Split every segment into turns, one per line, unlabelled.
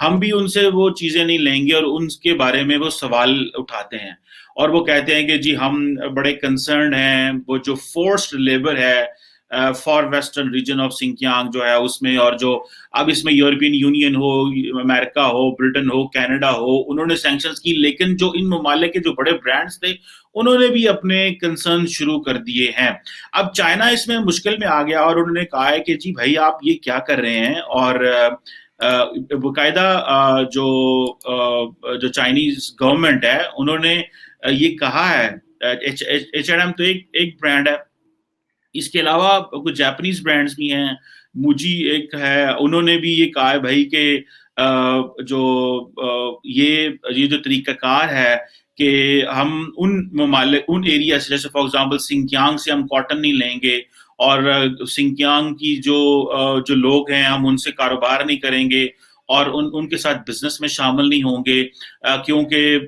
ہم بھی ان سے وہ چیزیں نہیں لیں گے اور ان کے بارے میں وہ سوال اٹھاتے ہیں اور وہ کہتے ہیں کہ جی ہم بڑے کنسرن ہیں وہ جو فورسڈ لیبر ہے far western region of Xinjiang جو ہے اس میں، اور جو اب اس میں یورپین یونین ہو، امریکہ ہو، برٹن ہو، کینیڈا ہو، انہوں نے سینکشنز کی، لیکن جو ان ممالک کے جو بڑے برانڈز تھے انہوں نے بھی اپنے کنسرن شروع کر دیے ہیں۔ اب چائنا اس میں مشکل میں آ گیا اور انہوں نے کہا ہے کہ جی بھائی آپ یہ کیا کر رہے ہیں، اور باقاعدہ جو چائنیز گورنمنٹ ہے انہوں نے یہ کہا ہے، ایچ اینڈ ایم تو ایک برانڈ ہے، اس کے علاوہ کچھ جاپنیز برانڈز بھی ہیں، موجی ایک ہے، انہوں نے بھی یہ کہا ہے بھائی کہ جو یہ جو طریقہ کار ہے کہ ہم ان ممالک ان ایریا سے، جیسے فار ایگزامپل سنکیانگ سے ہم کاٹن نہیں لیں گے، اور سنکیانگ کی جو لوگ ہیں ہم ان سے کاروبار نہیں کریں گے اور ان کے ساتھ بزنس میں شامل نہیں ہوں گے، کیونکہ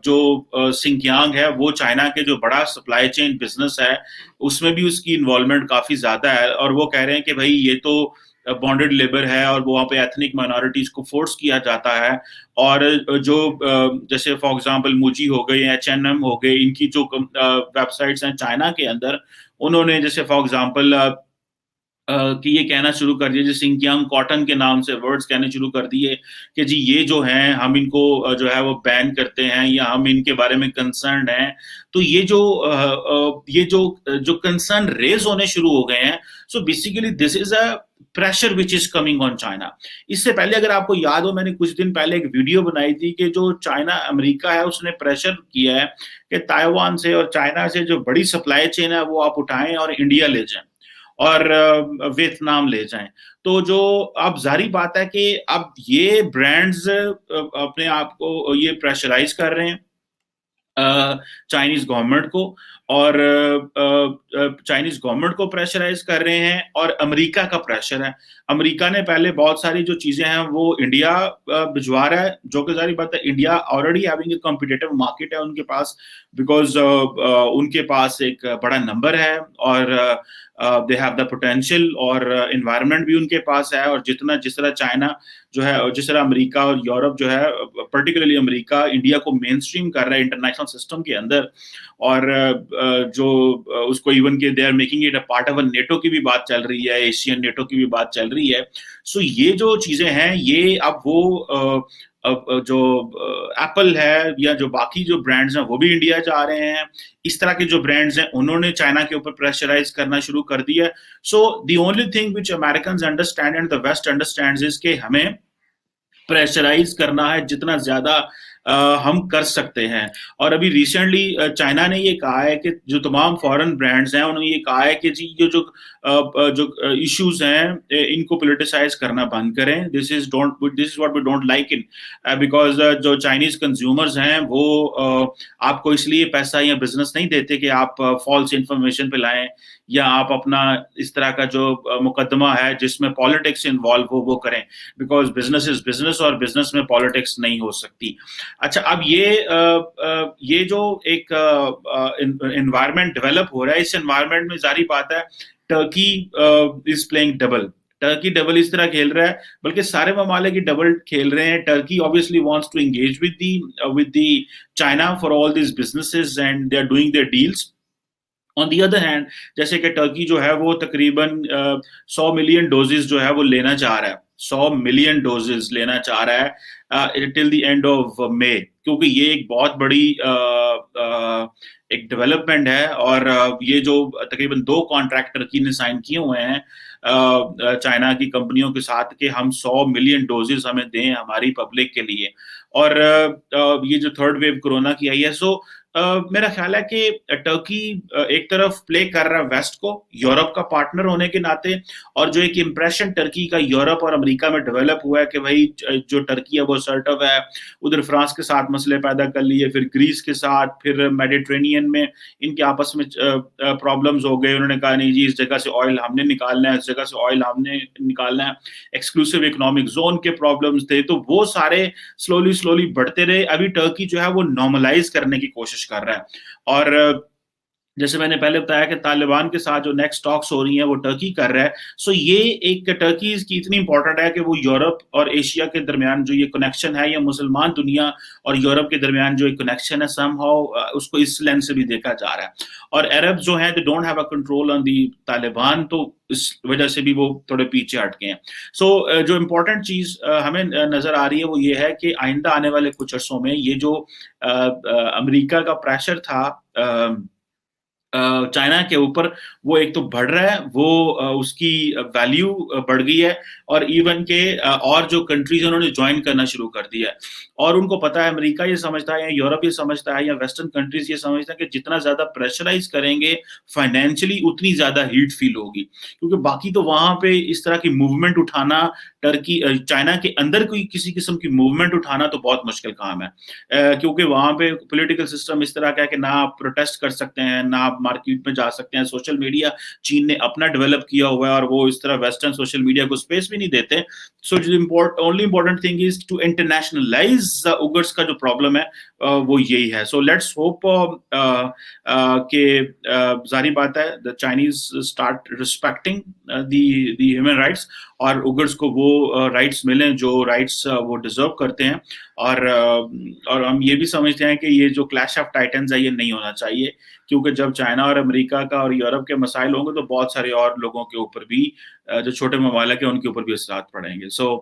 جو سنکیانگ ہے وہ چائنا کے جو بڑا سپلائی چین بزنس ہے اس میں بھی اس کی انوالومنٹ کافی زیادہ ہے، اور وہ کہہ رہے ہیں کہ بھائی یہ تو بانڈڈ لیبر ہے اور وہاں پہ ایتھنک مائنورٹیز کو فورس کیا جاتا ہے، اور جو جیسے فار ایگزامپل موجی ہو گئے، ایچ این ایم ہو گئے، ان کی جو ویب سائٹس ہیں چائنا کے اندر، انہوں نے جیسے فار ایگزامپل کہ یہ کہنا شروع کر دیے، جیسے سنکیانگ کاٹن کے نام سے ورڈز کہنے شروع کر دیے کہ جی یہ جو ہیں ہم ان کو جو ہے وہ بین کرتے ہیں یا ہم ان کے بارے میں کنسرنڈ ہیں۔ تو یہ جو کنسرن ریز ہونے شروع ہو گئے ہیں، so basically this is a pressure which is coming on China. اس سے پہلے اگر آپ کو یاد ہو، میں نے کچھ دن پہلے ایک ویڈیو بنائی تھی کہ جو چائنا امریکہ ہے اس نے پریشر کیا ہے کہ تائیوان سے اور چائنا سے جو بڑی سپلائی چین ہے وہ آپ اٹھائیں اور انڈیا لے جائیں اور ویتنام لے جائیں۔ تو جو اب ظاہری بات ہے کہ اب یہ برانڈز اپنے آپ کو یہ پریشرائز کر رہے ہیں چائنیز گورنمنٹ کو، اور چائنیز گورنمنٹ کو پریشرائز کر رہے ہیں، اور امریکہ کا پریشر ہے۔ امریکہ نے پہلے بہت ساری جو چیزیں ہیں وہ انڈیا بھجوا رہا ہے، جو کہ ظاہری بات ہے India already having a competitive market ہے ان کے پاس، بیکاز ان کے پاس ایک بڑا نمبر ہے اور دے ہیو دا پوٹینشیل، اور انوائرمنٹ بھی ان کے پاس ہے، اور جس طرح چائنا جو ہے، جس طرح امریکہ اور یورپ جو ہے، پرٹیکولرلی امریکہ انڈیا کو مین اسٹریم کر رہا ہے انٹرنیشنل سسٹم کے اندر، اور جو اس کو ایون کہ they are making it a part of NATO کی بھی بات چل رہی ہے، ایشین نیٹو کی بھی بات چل رہی ہے۔ سو یہ جو چیزیں ہیں یہ اب وہ جو ایپل ہے یا جو باقی جو برانڈز ہیں وہ بھی انڈیا جا رہے ہیں، اس طرح کے جو برانڈز ہیں انہوں نے چائنا کے اوپر پریشرائز کرنا شروع کر دیا۔ So the only thing which Americans understand and the West understands is کہ ہمیں پریشرائز کرنا ہے جتنا زیادہ ہم کر سکتے ہیں۔ اور ابھی ریسنٹلی چائنا نے یہ کہا ہے کہ جو تمام فورن برانڈز ہیں انہوں نے یہ کہا ہے کہ جی یہ جو ایشوز ہیں ان کو پولیٹیسائز کرنا بند کریں، this is what we don't like in, because جو چائنیز کنزیومرز ہیں وہ آپ کو اس لیے پیسہ یا بزنس نہیں دیتے کہ آپ فالس انفارمیشن پہ لائیں یا آپ اپنا اس طرح کا جو مقدمہ ہے جس میں پالیٹکس انوالو ہو وہ کریں، بیکاز بزنس از بزنس اور بزنس میں پالیٹکس نہیں ہو سکتی۔ اچھا، اب یہ جو ایک انوائرمنٹ ڈیولپ ہو رہا ہے، اس انوائرمنٹ میں ظاہری بات ہے Turkey is playing double, Turkey double اس طرح کھیل رہا ہے، بلکہ سارے ممالک کی ڈبل کھیل رہے ہیں۔ Turkey obviously wants to engage with the China for all these businesses and they are doing their deals. On the other hand، جیسے کہ ٹرکی جو ہے وہ تقریباً 100 ملین ڈوزز جو ہے وہ لینا چاہ رہا ہے، 100 ملین ڈوزز لینا چاہ رہا ہے ٹل دی اینڈ آف مے، کیونکہ یہ ایک بہت بڑی ایک ڈیولپمنٹ ہے، اور یہ جو تقریباً 2 کانٹریکٹ ٹرکی نے سائن کیے ہوئے ہیں چائنا کی کمپنیوں کے ساتھ کہ ہم 100 ملین ڈوزز ہمیں دیں ہماری پبلک کے لیے، اور یہ جو تھرڈ ویو کورونا کی آئی ہے۔ سو میرا خیال ہے کہ ٹرکی ایک طرف پلے کر رہا ہے ویسٹ کو یورپ کا پارٹنر ہونے کے ناطے، اور جو ایک امپریشن ٹرکی کا یورپ اور امریکہ میں ڈیولپ ہوا ہے کہ بھائی جو ٹرکی ہے وہ اسرٹو ہے، ادھر فرانس کے ساتھ مسئلے پیدا کر لیے، پھر گریس کے ساتھ، پھر میڈیٹرینین میں ان کے آپس میں پرابلمز ہو گئے، انہوں نے کہا نہیں جی اس جگہ سے آئل ہم نے نکالنا ہے، اس جگہ سے آئل ہم نے نکالنا ہے، ایکسکلوسیو اکنامک زون کے پرابلمز تھے، تو وہ سارے سلولی بڑھتے رہے۔ ابھی ٹرکی جو ہے وہ نارملائز کرنے کی کوشش کر رہا ہے، اور جیسے میں نے پہلے بتایا کہ طالبان کے ساتھ جو نیکسٹ ٹاکس ہو رہی ہیں وہ ٹرکی کر رہا ہے. سو یہ ایک ٹرکی کی اتنی امپورٹنٹ ہے کہ وہ یورپ اور ایشیا کے درمیان جو یہ کنیکشن ہے یا مسلمان دنیا اور یورپ کے درمیان جو ایک کنیکشن ہے سم ہاؤ اس کو اس لینس سے بھی دیکھا جا رہا ہے. اور عرب جو ہیں they don't have a control on the Taliban, تو اس وجہ سے بھی وہ تھوڑے پیچھے ہٹ گئے ہیں. سو جو امپورٹنٹ چیز ہمیں نظر آ رہی ہے وہ یہ ہے کہ آئندہ آنے والے کچھ عرصوں میں یہ جو امریکہ کا پریشر تھا چائنا کے اوپر, وہ ایک تو بڑھ رہا ہے, وہ اس کی ویلیو بڑھ گئی ہے, اور ایون کہ اور جو کنٹریز انہوں نے جوائن کرنا شروع کر دیا ہے, اور ان کو پتا ہے, امریکہ یہ سمجھتا ہے یا یورپ یہ سمجھتا ہے یا ویسٹرن کنٹریز یہ سمجھتا ہے کہ جتنا زیادہ پریشرائز کریں گے فائنینشلی اتنی زیادہ ہیٹ فیل ہوگی, کیونکہ باقی تو وہاں پہ اس طرح کی موومنٹ اٹھانا, ٹرکی چائنا کے اندر کوئی کسی قسم کی موومنٹ اٹھانا تو بہت مشکل کام ہے, کیونکہ وہاں پہ پولیٹیکل سسٹم اس طرح کا ہے کہ نہ آپ پروٹیسٹ کر سکتے ہیں, نہ آپ مارکیٹ میں جا سکتے ہیں, سوشل میڈیا چین نے اپنا ڈیولپ کیا ہوا ہے اور وہ اس طرح ویسٹرن سوشل میڈیا کو اسپیس بھی نہیں دیتے. So only important thing is to internationalize اوگرس کا جو پرابلم ہے وہ یہی ہے. سو لیٹس ہوپ کہ ظاہری بات ہے the Chinese start respecting the human rights, اور اوگرس کو وہ رائٹس ملیں جو رائٹس وہ ڈیزرو کرتے ہیں, اور ہم یہ بھی سمجھتے ہیں کہ یہ جو کلیش آف ٹائٹنز ہے یہ نہیں ہونا چاہیے, کیونکہ جب چائنا اور امریکہ کا اور یورپ کے مسائل ہوں گے تو بہت سارے اور لوگوں کے اوپر بھی, جو چھوٹے ممالک ہیں ان کے اوپر بھی اثرات پڑیں گے. سو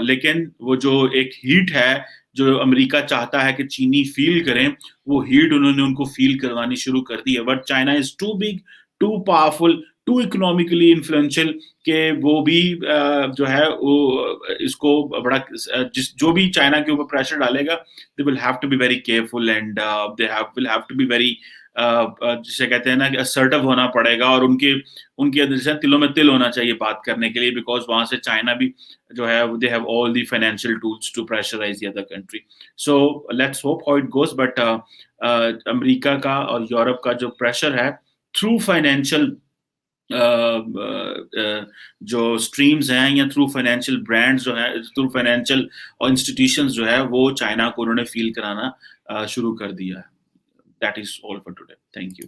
لیکن وہ جو ایک ہیٹ ہے جو امریکہ چاہتا ہے کہ چینی فیل کریں, وہ ہیٹ انہوں نے ان کو فیل کروانی شروع کر دی ہے. But China is too big, too powerful, too economically influential, کہ وہ بھی جو ہے وہ اس کو بڑا جو بھی چائنا کے اوپر پریشر ڈالے گا they will have to be very careful and they will have to be very جسے کہتے ہیں نا کہ assertive ہونا پڑے گا, اور ان کے اندر دلوں میں تل ہونا چاہیے بات کرنے کے لیے, بیکاز وہاں سے چائنا بھی جو ہے they have all the financial tools to pressurize the other country. So let's hope how it goes, but امریکہ کا اور یورپ کا جو پریشر ہے تھرو فائنینشیل جو اسٹریمز ہیں یا تھرو فائنینشیل برانڈز جو ہے, تھرو فائنینشیل انسٹیٹیوشنز جو ہے, وہ چائنا کو انہوں نے فیل کرانا شروع کر دیا ہے. That is all for today. Thank you.